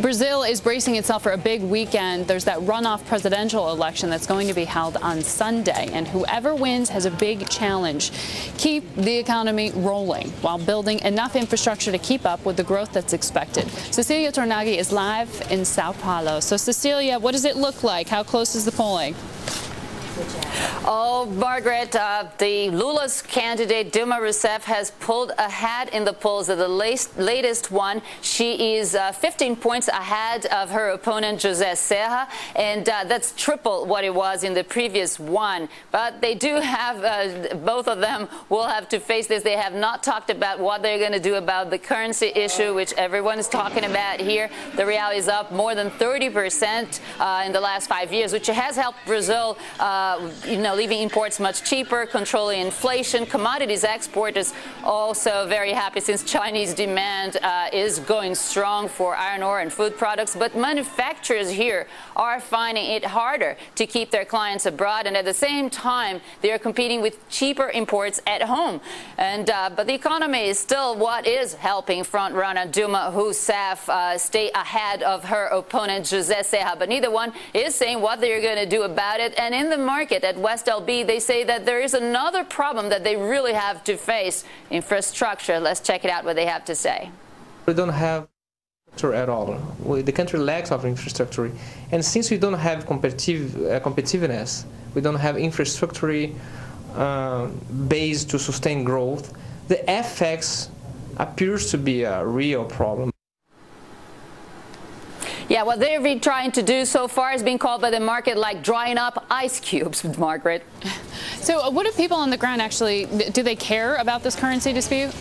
Brazil is bracing itself for a big weekend. There's that runoff presidential election that's going to be held on Sunday, and whoever wins has a big challenge. Keep the economy rolling while building enough infrastructure to keep up with the growth that's expected. Cecilia Tornaghi is live in Sao Paulo. So, Cecilia, what does it look like? How close is the polling? Oh, Margaret, the Lula's candidate, Dilma Rousseff, has pulled ahead in the polls of the latest one. She is 15 points ahead of her opponent, Jose Serra, and that's triple what it was in the previous one. But they do have, both of them will have to face this. They have not talked about what they're going to do about the currency issue, which everyone is talking about here. The real is up more than 30% in the last 5 years, which has helped Brazil leaving imports much cheaper, controlling inflation. Commodities export is also very happy since Chinese demand is going strong for iron ore and food products. But manufacturers here are finding it harder to keep their clients abroad, and at the same time, they are competing with cheaper imports at home. And but the economy is still what is helping frontrunner Dilma Rousseff stay ahead of her opponent Jose Serra. But neither one is saying what they're going to do about it. And in the market at West LB, they say that there is another problem that they really have to face: infrastructure. Let's check it out what they have to say. We don't have infrastructure at all. The country lacks of infrastructure, and since we don't have competitiveness, we don't have infrastructure base to sustain growth, the FX appears to be a real problem. Yeah, what they've been trying to do so far is being called by the market like drying up ice cubes, Margaret. So what do people on the ground actually, do they care about this currency dispute?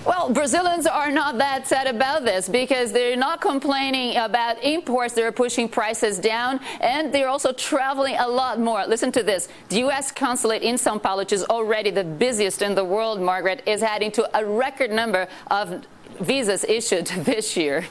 Well, Brazilians are not that sad about this because they're not complaining about imports. They're pushing prices down, and they're also traveling a lot more. Listen to this. The U.S. consulate in Sao Paulo, which is already the busiest in the world, Margaret, is adding to a record number of visas issued this year.